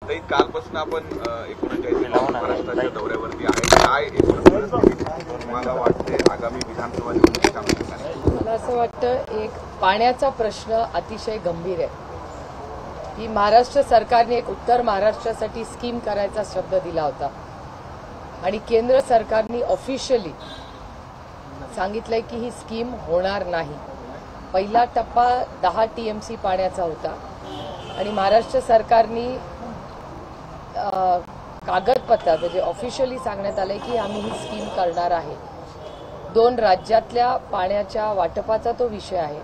ताई, कालपासून आपण 39 महाराष्ट्राच्या दौऱ्यावरती आहे. काय तुम्हाला वाटते आगामी विधानसभा निवडणुकीच्या अनुषंगाने? मला असं वाटतं, एक पाण्याचा प्रश्न अतिशय गंभीर आहे की महाराष्ट्र सरकारने एक उत्तर महाराष्ट्रासाठी स्कीम करायचा शब्द दिला होता आणि केंद्र सरकारने ऑफिशियली सांगितलंय की ही स्कीम होणार नाही. पहिला टप्पा 10 TMC पाण्याचा होता आणि महाराष्ट्र सरकारने कागदपत्रात म्हणजे ऑफिशियली सांगण्यात आलंय की आम्ही ही स्कीम करणार आहे. 2 राज्यातल्या पाण्याच्या वाटपाचा तो विषय आहे,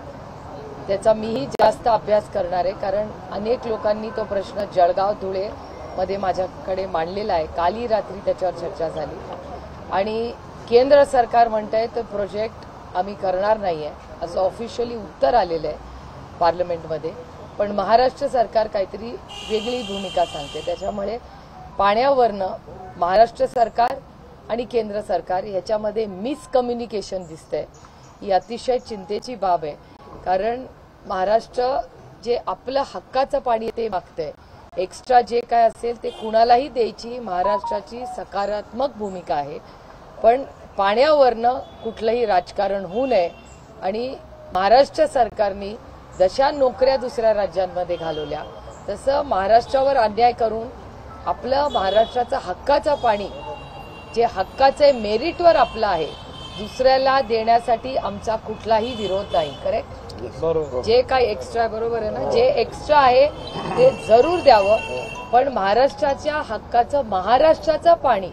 त्याचा मीही जास्त अभ्यास करणार आहे, कारण अनेक लोकांनी तो प्रश्न जळगाव धुळे मध्ये माझ्याकडे मांडलेला आहे. कालही रात्री त्याच्यावर चर्चा झाली आणि केंद्र सरकार म्हणतंय तो प्रोजेक्ट आम्ही करणार नाहीये असं ऑफिशियली उत्तर आलेलं आहे पार्लमेंटमध्ये. पण महाराष्ट्र सरकार काहीतरी वेगळी भूमिका सांगते. त्याच्यामुळे पाण्यावरनं महाराष्ट्र सरकार आणि केंद्र सरकार ह्याच्यामध्ये मिसकम्युनिकेशन दिसतंय. ही अतिशय चिंतेची बाब आहे, कारण महाराष्ट्र जे आपलं हक्काचं पाणी ते मागतंय, एक्स्ट्रा जे काय असेल ते कुणालाही द्यायची महाराष्ट्राची सकारात्मक भूमिका आहे. पण पाण्यावरनं कुठलंही राजकारण होऊ नये आणि महाराष्ट्र सरकारने जशा नोकऱ्या दुसऱ्या राज्यांमध्ये घालवल्या तसं महाराष्ट्रावर अन्याय करून आपलं महाराष्ट्राचं हक्काचं पाणी जे हक्काचं मेरिटवर आपलं आहे दुसऱ्याला देण्यासाठी आमचा कुठलाही विरोध नाही. करेक्ट? जे काय एक्स्ट्रा, बरोबर आहे ना, जे एक्स्ट्रा आहे ते जरूर द्यावं, पण महाराष्ट्राच्या हक्काचं महाराष्ट्राचं पाणी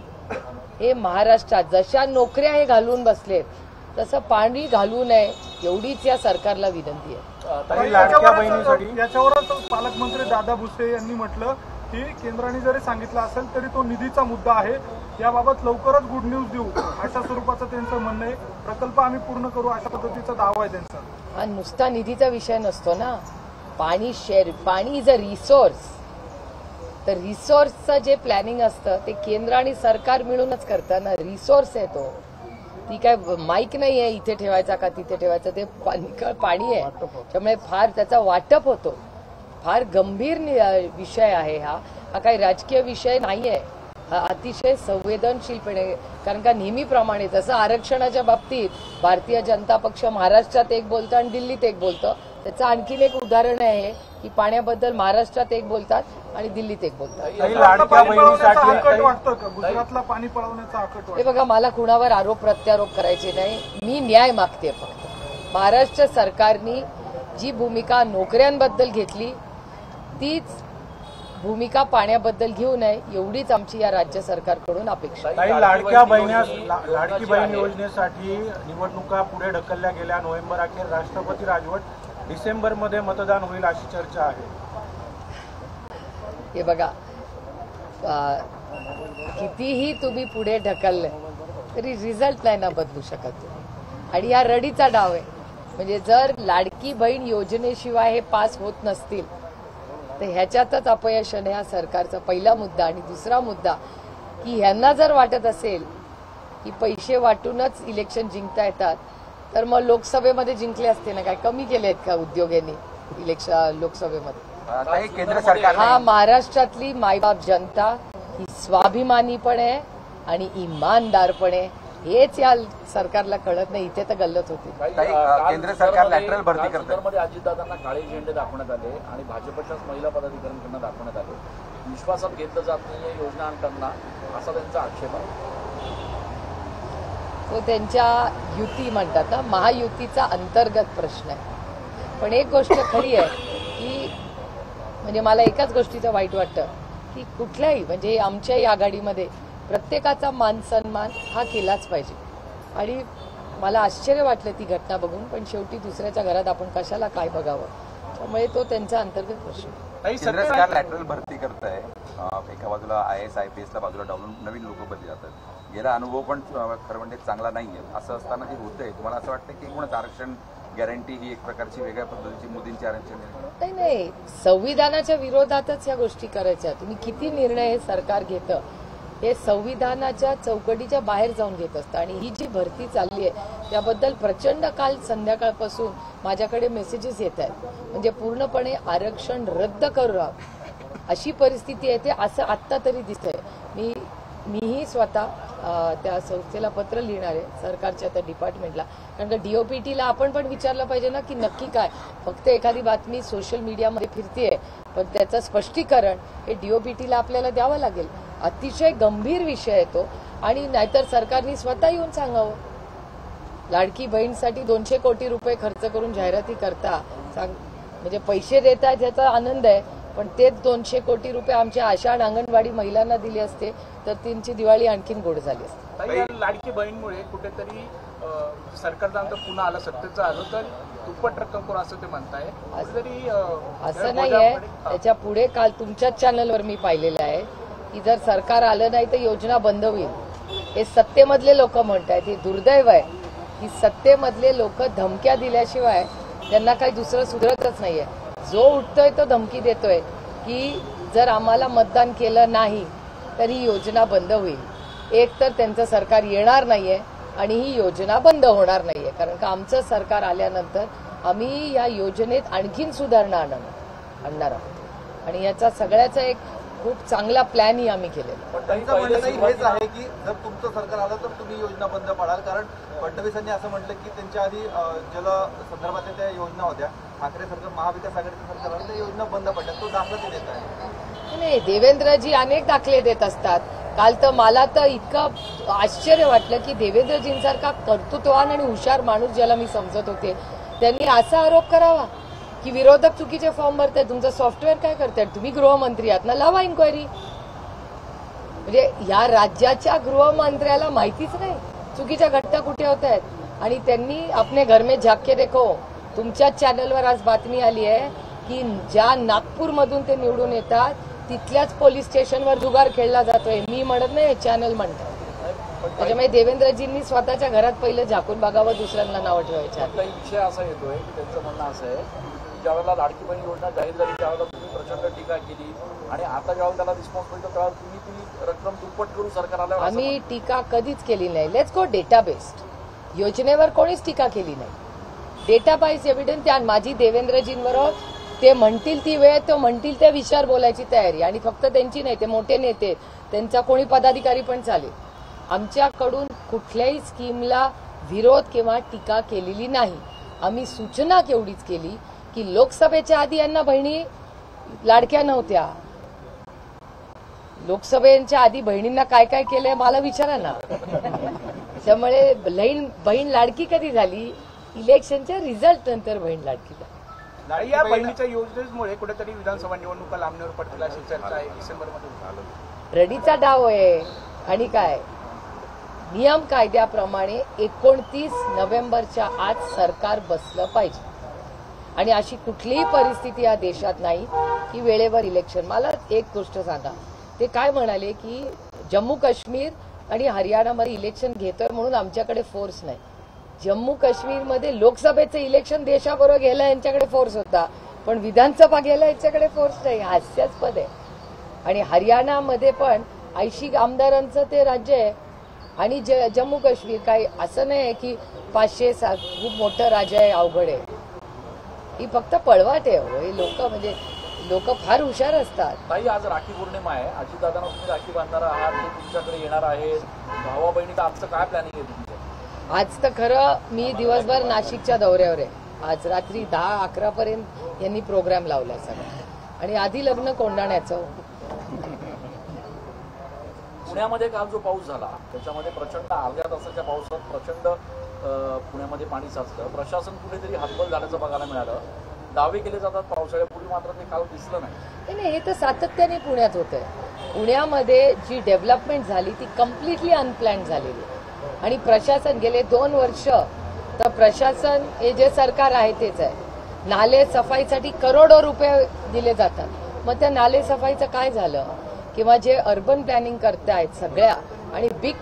हे महाराष्ट्रात जशा नोकऱ्या हे घालून बसलेत तसं पाणी घालू नये एवढीच या सरकारला विनंती आहे. याच्यावरच पालकमंत्री दादा भुसे यांनी म्हटलं की केंद्राने जरी सांगितलं असेल तरी तो निधीचा मुद्दा आहे, याबाबत लवकरच गुड न्यूज देऊ अशा स्वरूपाचं त्यांचं म्हणणं आहे. प्रकल्प आम्ही पूर्ण करू अशा पद्धतीचा दावा आहे त्यांचा. हा नुसता निधीचा विषय नसतो ना. पाणी पाणी इज अ रिसोर्स. तर रिसोर्सचं जे प्लॅनिंग असतं ते केंद्र आणि सरकार मिळूनच करतं ना. रिसोर्स आहे तो, ती काय माईक नाही आहे इथे ठेवायचा का तिथे ठेवायचं, ते पाणी आहे. त्यामुळे फार त्याचा वाटप होतो. फार गंभीर विषय आहे हा. हा काही राजकीय विषय नाही आहे, हा अतिशय संवेदनशीलपणे. कारण का नेहमीप्रमाणे जसं आरक्षणाच्या बाबतीत भारतीय जनता पक्ष महाराष्ट्रात एक बोलतं आणि दिल्लीत एक बोलतं, त्याचं आणखीन एक उदाहरण आहे की पाण्याबद्दल महाराष्ट्रात एक बोलतात आणि दिल्लीत एक बोलतात. गुजरातला पाणी पळवण्याचा आकट. हे बघा, मला कुणावर आरोप प्रत्यारोप करायचे नाही, मी न्याय मागते. फक्त महाराष्ट्र सरकारने जी भूमिका नोकऱ्यांबद्दल घेतली तीच भूमिका पाण्याबद्दल घेऊ नये एवढीच आमची या राज्य सरकारकडून अपेक्षा आहे. लाडकी बहीण योजनेसाठी निवडणुका पुढे ढकलल्या गेल्या. नोव्हेंबर अखेर राष्ट्रपती राजवट, डिसेंबरमध्ये मतदान होईल अशी चर्चा आहे. हे बघा, कितीही तुम्ही पुढे ढकलले तरी रिझल्ट नाही ना बदलू शकत आणि हा रडीचा डाव आहे. म्हणजे जर लाडकी बहीण योजनेशिवाय हे पास होत नसतील तर ह्याच्यातच अपयश आहे हा सरकारचा पहिला मुद्दा. आणि दुसरा मुद्दा की ह्यांना जर वाटत असेल की पैसे वाटूनच इलेक्शन जिंकता येतात तर मग लोकसभेमध्ये जिंकले असते ना. काय कमी केले आहेत का उद्योग यांनी इलेक्शन लोकसभेमध्ये? केंद्र सरकार हा महाराष्ट्रातली मायबाप जनता ही स्वाभिमानी पण आहे आणि इमानदार पण आहे. हेच या सरकारला कळत नाही. इथे तर गल्लत होती. केंद्र सरकार लॅटरल भरती करतं. अजितदादांना काळे झेंडे दाखवण्यात आले आणि भाजपच्याच महिला पदाधिकाऱ्यांकडून दाखवण्यात आले. विश्वासात घेतलं जात नाहीये योजना आणताना असा त्यांचा आक्षेप आहे. तो त्यांच्या युती म्हणतात ना, महायुतीचा अंतर्गत प्रश्न आहे. पण एक गोष्ट खरी आहे की म्हणजे मला एकाच गोष्टीचं वाईट वाटतं की कुठल्याही म्हणजे आमच्याही आघाडीमध्ये प्रत्येकाचा मान सन्मान हा केलाच पाहिजे. आणि मला आश्चर्य वाटलं ती घटना बघून, पण शेवटी दुसऱ्याच्या घरात आपण कशाला काय बघावं, त्यामुळे तो त्यांचा अंतर्गत प्रश्न. केंद्र सरकार लॅटरल भरती करत आहे. एका बाजूला IAS IPS ला बाजूला डावलून नवीन लोक बदली जातात. गेला अनुभव पण खरं म्हणजे चांगला नाहीये. असं असताना हे होतंय. तुम्हाला असं वाटतं की एकूणच आरक्षण गॅरंटी ही एक प्रकारची वेगळ्या पद्धतीची मोदींची आरक्षण नाही, संविधानाच्या विरोधातच या गोष्टी करायच्या. तुम्ही किती निर्णय हे सरकार घेतं हे संविधानाच्या चौकटीच्या बाहेर जाऊन घेत असतं. आणि ही जी भरती चालली आहे त्याबद्दल प्रचंड काल संध्याकाळपासून माझ्याकडे मेसेजेस येत आहेत. म्हणजे पूर्णपणे आरक्षण रद्द करा अशी परिस्थिती आहे ते असं आत्ता तरी दिसतंय. मीही स्वतः त्या संस्थेला पत्र लिहिणार आहे, सरकारच्या त्या डिपार्टमेंटला. कारण का DOPTला आपण पण विचारलं पाहिजे ना की नक्की काय. फक्त एखादी बातमी सोशल मीडियामध्ये फिरतीये, पण त्याचं स्पष्टीकरण हे DOPTला आपल्याला द्यावं लागेल. अतिशय गंभीर विषय आहे तो. आणि नाहीतर सरकारने स्वतः येऊन सांगावं. लाडकी बहीणसाठी 200 कोटी रुपये खर्च करून जाहिराती करता म्हणजे पैसे देत आहेत याचा आनंद आहे, पण तेच 200 कोटी रुपये आमच्या आशा आणि अंगणवाडी महिलांना दिले असते तर त्यांची दिवाळी आणखीन गोड झाली असते. ताई, या लाडकी बहीणमुळे कुठेतरी सरकारचं आमचं पुन्हा आलं, सत्तेचं आलं तर दुप्पट रक्कम करू असं ते म्हणताय. कुठेतरी असं नाहीये. त्याच्या पुढे काल तुमच्याच चॅनलवर मी पाहिलेलं आहे की जर सरकार आलं नाही तर योजना बंद होईल. हे सत्तेमधले लोक म्हणतायत. हे दुर्दैव आहे की सत्तेमधले लोक धमक्या दिल्याशिवाय त्यांना काही दुसरं सुधरतच नाहीये. जो उठतोय तो धमकी देतोय की जर आम्हाला मतदान केलं नाही तर ही योजना बंद होईल. एक तर त्यांचं सरकार येणार नाहीये आणि ही योजना बंद होणार नाहीये. कारण का आमचं सरकार आल्यानंतर आम्ही या योजनेत आणखीन सुधारणा आणणार आहोत आणि याचा सगळ्याचा एक खूप चांगला प्लॅनही आम्ही केलेला. त्यांचं म्हणणं हेच आहे की जर तुमचं सरकार आलं तर तुम्ही योजना बंद पाडाल. कारण फडणवीसांनी असं म्हटलं की त्यांच्या आधी जल संदर्भातल्या त्या योजना होत्या, ठाकरे सरकार महाविकास आघाडीचं सरकार आलं त्या योजना बंद पडल्या. तो दाखला ते देत आहे. नाही, देवेंद्रजी अनेक दाखले देत असतात. काल तर मला तर इतकं आश्चर्य वाटलं की देवेंद्रजींसारखा कर्तृत्ववान आणि हुशार माणूस ज्याला मी समजत होते त्यांनी असा आरोप करावा की विरोधक चुकीचे फॉर्म भरतायत. तुमचं सॉफ्टवेअर काय करतायत? तुम्ही गृहमंत्री आहात ना, लावा इन्क्वायरी. म्हणजे या राज्याच्या गृहमंत्र्याला माहितीच नाही चुकीच्या घटना कुठे होत आहेत. आणि त्यांनी अपने घर में झाक के देखो. तुमच्याच चॅनलवर आज बातमी आली आहे की ज्या नागपूरमधून ते निवडून येतात तिथल्याच पोलीस स्टेशनवर जुगार खेळला जातोय. मी म्हणत नाही, चॅनल म्हणतात. त्याच्यामुळे देवेंद्रजींनी स्वतःच्या घरात पहिलं झाकून बघावं, दुसऱ्यांना नावं ठेवायचं. काही विषय असा येतोय की त्यांचं म्हणणं असं आहे की ज्यावेळेला लाडकी बहीण योजना जाहीर झाली त्यावेळेला तुम्ही प्रचंड टीका केली आणि आता ज्यावेळेला त्याला रिस्पॉन्स मिळतो त्यावेळेला तुम्ही ती रक्कम दुप्पट करून सरकार आल्यावर आम्ही टीका कधीच केली नाही. Let's go data based. योजनेवर कोणीच टीका केली नाही. Data based evidence. त्या माझी देवेंद्रजींबरोबर ते म्हणतील ती वेळ, तो म्हणतील त्या विषयावर बोलायची तयारी. आणि फक्त त्यांची नाही, ते मोठे नेते, त्यांचा कोणी पदाधिकारी पण चालेल. आमच्याकडून कुठल्याही स्कीमला विरोध किंवा टीका केलेली नाही. आम्ही सूचना केवढीच केली की लोकसभेच्या आधी यांना बहिणी लाडक्या नव्हत्या. लोकसभेच्या आधी बहिणींना काय काय केलंय मला विचारा ना. त्यामुळे बहीण लाडकी कधी झाली? इलेक्शनच्या रिझल्ट नंतर बहीण लाडकी झाली. या बहिणीच्या योजनेमुळे कुठेतरी विधानसभा निवडणुका लांबणीवर पडतील अशी चर्चा आहे. डिसेंबरमध्ये रडीचा डाव आहे. आणि काय नियम कायद्याप्रमाणे 29 नोव्हेंबरच्या आत सरकार बसलं पाहिजे. आणि अशी कुठलीही परिस्थिती या देशात नाही की वेळेवर इलेक्शन. मला एक गोष्ट सांगा, ते काय म्हणाले की जम्मू काश्मीर आणि हरियाणामध्ये इलेक्शन घेतोय म्हणून आमच्याकडे फोर्स नाही. जम्मू काश्मीरमध्ये लोकसभेचं इलेक्शन देशाबरोबर गेलं यांच्याकडे फोर्स होता, पण विधानसभा गेलं यांच्याकडे फोर्स नाही. हास्यास्पद आहे. आणि हरियाणामध्ये पण 80 आमदारांचं ते राज्य आहे. आणि जम्मू काश्मीर काही असं नाही की 500 खूप मोठं राज्य आहे, अवघड आहे. ही फक्त पळवाट आहे. हे लोक फार हुशार असतात. ताई, आज राखी पौर्णिमा आहे. अजितदादांना तुम्ही राखी बांधणार आहात, ते तुमच्याकडे येणार आहेत. भावा बहिणीचं आमचं काय प्लॅनिंग आहे तुमचं? आज तर खरं मी दिवसभर नाशिकच्या दौऱ्यावर आहे. आज रात्री 10-11 पर्यंत यांनी प्रोग्राम लावलाय सगळं. आणि आधी लग्न कोंडाण्याचं. पुण्यामध्ये काल जो पाऊस झाला त्याच्यामध्ये प्रचंड अर्ध्या तासाच्या पावसात प्रचंड पुण्यामध्ये पाणी साचलं. प्रशासन कुठेतरी हतबल झाल्याचं बघायला मिळालं. दावे केले जातात पावसाळ्यापूर्वी, मात्र ते काल दिसलं नाही. नाही, हे तर सातत्याने पुण्यात होतंय. पुण्यामध्ये जी डेव्हलपमेंट झाली ती कम्प्लिटली अनप्लॅन्ड झालेली. आणि प्रशासन गेले 2 वर्ष तर प्रशासन हे जे सरकार आहे तेच आहे. नाले सफाईसाठी करोडो रुपये दिले जातात. मग त्या नाले सफाईचं काय झालं? किंवा जे अर्बन प्लॅनिंग करतायत सगळ्या आणि बिग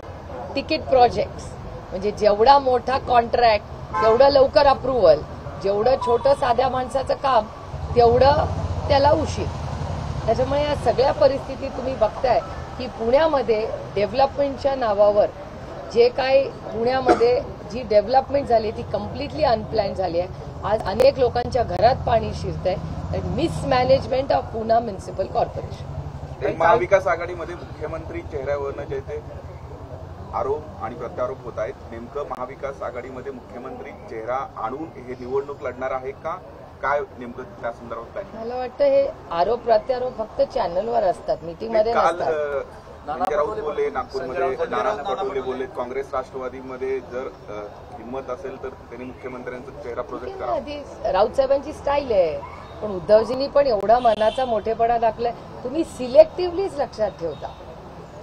तिकीट प्रोजेक्ट्स, म्हणजे जेवढा मोठा कॉन्ट्रॅक्ट तेवढं लवकर अप्रुव्हल, जेवढं छोटं साध्या माणसाचं काम तेवढं त्याला उशीर. त्याच्यामुळे या सगळ्या परिस्थितीत तुम्ही बघताय की पुण्यामध्ये डेव्हलपमेंटच्या नावावर जे काय पुण्यामध्ये जी डेव्हलपमेंट झाली ती कम्प्लिटली अनप्लॅन झाली आहे. आज अनेक लोकांच्या घरात पाणी शिरतंय. Mismanagement of Pune municipal corporation. महाविकास आघाडीमध्ये मुख्यमंत्री चेहऱ्यावरनं जे ते आरोप आणि प्रत्यारोप होत आहेत, नेमकं महाविकास आघाडीमध्ये मुख्यमंत्री चेहरा आणून हे निवडणूक लढणार आहे का, काय नेमकं त्या संदर्भात काय? मला वाटतं हे आरोप प्रत्यारोप फक्त चॅनलवर असतात, मीटिंगमध्ये काल नसतात. संजय राऊत बोलले, नागपूरमध्ये नाना पटोले बोलले, काँग्रेस राष्ट्रवादीमध्ये जर हिंमत असेल तर त्यांनी मुख्यमंत्र्यांचा चेहरा प्रोजेक्ट करावा. आधी राऊत साहेबांची स्टाईल आहे, पण उद्धवजींनी पण एवढा मनाचा मोठेपणा दाखलाय. तुम्ही सिलेक्टिव्हलीच लक्षात ठेवता.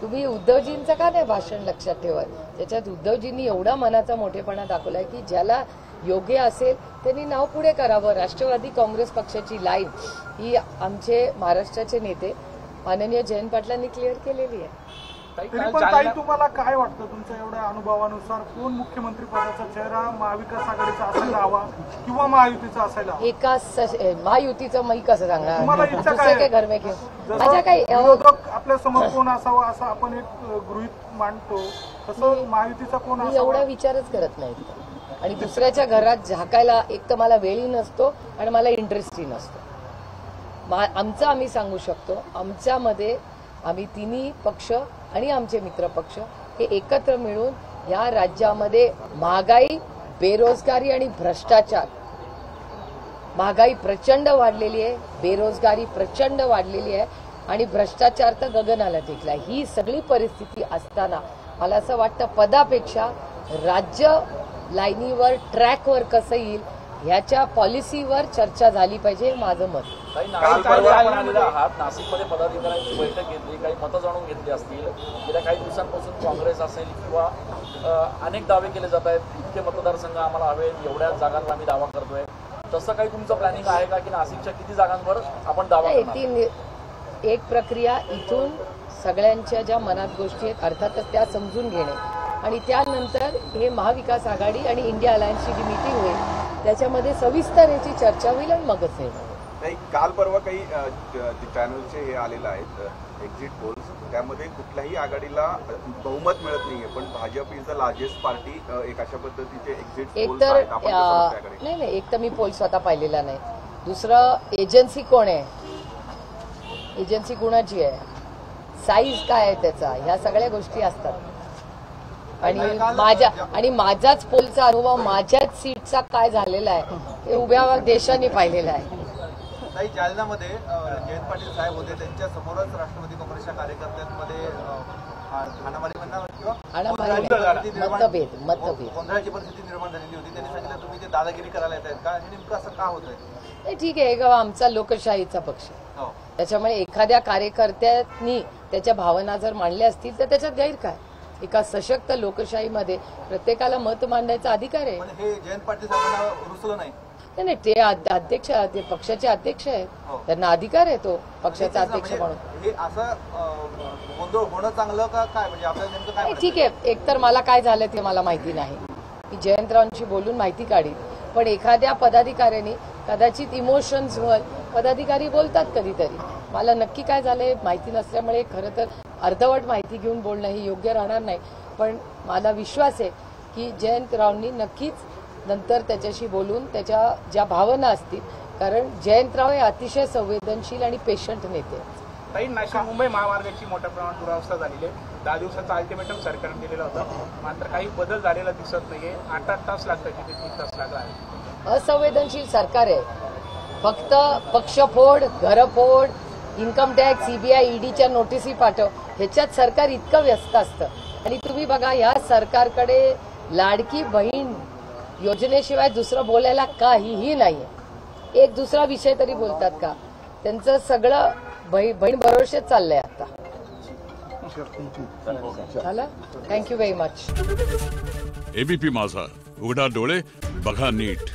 तुम्ही उद्धवजींचं का नाही भाषण लक्षात ठेवत? त्याच्यात उद्धवजींनी एवढा मनाचा मोठेपणा दाखवलाय की ज्याला योग्य असेल त्यांनी नाव पुढे करावं. राष्ट्रवादी काँग्रेस पक्षाची लाईन ही आमचे महाराष्ट्राचे नेते माननीय जयंत पाटलांनी क्लिअर केलेली आहे. तरी पण ताई, तुम्हाला काय वाटतं तुमच्या एवढ्या अनुभवानुसार कोण मुख्यमंत्री पदाचा चेहरा महाविकास आघाडीचा असायला हवा किंवा महायुतीचा असायला हवा? एका महायुतीचं मी कसं सांगणार? तुम्हाला इच्छा दुसरे काय? घर में घेऊ जसं माझ्या काही विरोधक आपल्या समोर कोण असावा असं आपण एक गृहीत मांडतो, तसं महायुतीचा कोण मी असावा? एवढा विचारच करत नाही. आणि दुसऱ्याच्या घरात झाकायला एक तर मला वेळही नसतो आणि मला इंटरेस्टही नसतो. आमचं आम्ही सांगू शकतो. आमच्यामध्ये आम्ही तिन्ही पक्ष आणि आमचे मित्र पक्ष हे एकत्र मिळून या राज्यामध्ये महागाई, बेरोजगारी आणि भ्रष्टाचार, महागाई प्रचंड वाढलेली आहे, बेरोजगारी प्रचंड वाढलेली आहे आणि भ्रष्टाचार तर गगनाला टेकलाय. ही सगळी परिस्थिती असताना मला असं वाटतं पदापेक्षा राज्य लाईनीवर ट्रॅकवर कसं येईल ह्याच्या पॉलिसीवर चर्चा झाली पाहिजे, माझं मत. काही नाशिकमध्ये आपण आलेला आहात, नाशिकमध्ये पदाधिकाऱ्यांची बैठक घेतली, काही मतं जाणून घेतली असतील. गेल्या काही दिवसांपासून काँग्रेस असेल किंवा अनेक दावे केले जात आहेत, इतके मतदारसंघ आम्हाला हवे, एवढ्या जागांवर आम्ही दावा करतोय. तसं काही तुमचं प्लॅनिंग आहे का की नाशिकच्या किती जागांवर आपण दावा करणार? एक प्रक्रिया इथून सगळ्यांच्या ज्या मनात गोष्टी आहेत अर्थातच त्या समजून घेणे आणि त्यानंतर हे महाविकास आघाडी आणि इंडिया अलायन्सची जी मीटिंग होईल त्याच्यामध्ये सविस्तर याची चर्चा होईल आणि मगच आहे. नाही, काल परवा काही चॅनलचे हे आलेलं आहेत एक्झिट पोल्स, त्यामध्ये कुठल्याही आघाडीला बहुमत मिळत नाहीये, पण Bhajap is the largest party, एक अशा पद्धतीचे एक्झिट पोल्स एकतर आहेत. आपण कसं त्याकडे? नाही, एक तर मी पोल स्वतः पाहिलेला नाही. दुसरं एजन्सी कोण आहे, एजन्सी कुणाची आहे, साईज काय आहे त्याचा, ह्या सगळ्या गोष्टी असतात. आणि माझाच पोलचा अनुभव माझ्याच सीटचा काय झालेला आहे हे उभ्या देशाने पाहिलेला आहे. ताई, जालन्यामध्ये जयंत पाटील साहेब होते, त्यांच्या समोरच राष्ट्रवादी काँग्रेसच्या कार्यकर्त्यांमध्ये हाणामारी म्हणणार किंवा मतभेद गोंधळाची परिस्थिती निर्माण झालेली होती. त्यांनी सांगितलं तुम्ही ते दादागिरी करायला येत आहेत का, हे नेमकं असं का होतंय? नाही, ठीक आहे, गावा आमचा लोकशाहीचा पक्ष, त्याच्यामुळे एखाद्या कार्यकर्त्यांनी त्याच्या भावना जर मांडल्या असतील तर त्याच्यात गैर काय? एका सशक्त लोकशाहीमध्ये प्रत्येकाला मत मांडायचा अधिकार आहे. पण हे जयंत पाटील साहेबांना रुसलं नाही? नाही, ते अध्यक्ष, ते पक्षाचे अध्यक्ष आहेत, त्यांना अधिकार आहे तो पक्षाचा अध्यक्ष म्हणून. हे असं गोंधळ होणं चांगलं का काय, म्हणजे आपल्याला नेमकं काय? ठीक आहे, एकतर मला काय झालं ते मला माहिती नाही, मी जयंतरावांशी बोलून माहिती काढीन. पण एखाद्या पदाधिकाऱ्यांनी कदाचित इमोशन्सवर पदाधिकारी बोलतात कधीतरी. मला नक्की काय झालंय माहिती नसल्यामुळे खरं तर अर्धवट माहिती घेऊन बोलणं हे योग्य राहणार नाही. पण मला विश्वास आहे की जयंतरावांनी नक्कीच नंतर त्याच्याशी बोलून त्याच्या ज्या भावना असतील, कारण जयंतराव हे अतिशय संवेदनशील आणि पेशंट नेते. ताई, नाशिक मुंबई महामार्गाची मोठ्या प्रमाणात दुरावस्था झालेली आहे. 10 दिवसाचा अल्टिमेटम सरकारने दिलेला होता, मात्र काही बदल झालेला दिसत नाहीये. 8 तास लागतात, तिथे 3 तास लागला आहे. असंवेदनशील सरकार आहे. फक्त पक्षफोड, घरफोड, इन्कम टॅक्स, सीबीआय, ईडीच्या नोटिसी पाठव, ह्याच्यात सरकार इतकं व्यस्त असतं. आणि तुम्ही बघा, या सरकारकडे लाडकी बहीण योजनेशिवाय दुसरं बोलायला काहीही नाहीये. एक दुसरा विषय तरी बोलतात का? त्यांचं सगळं बहीण भरोसेच चाललंय आता. झालं, थँक्यू व्हेरी मच. एबीपी माझा, उघडा डोळे बघा नीट.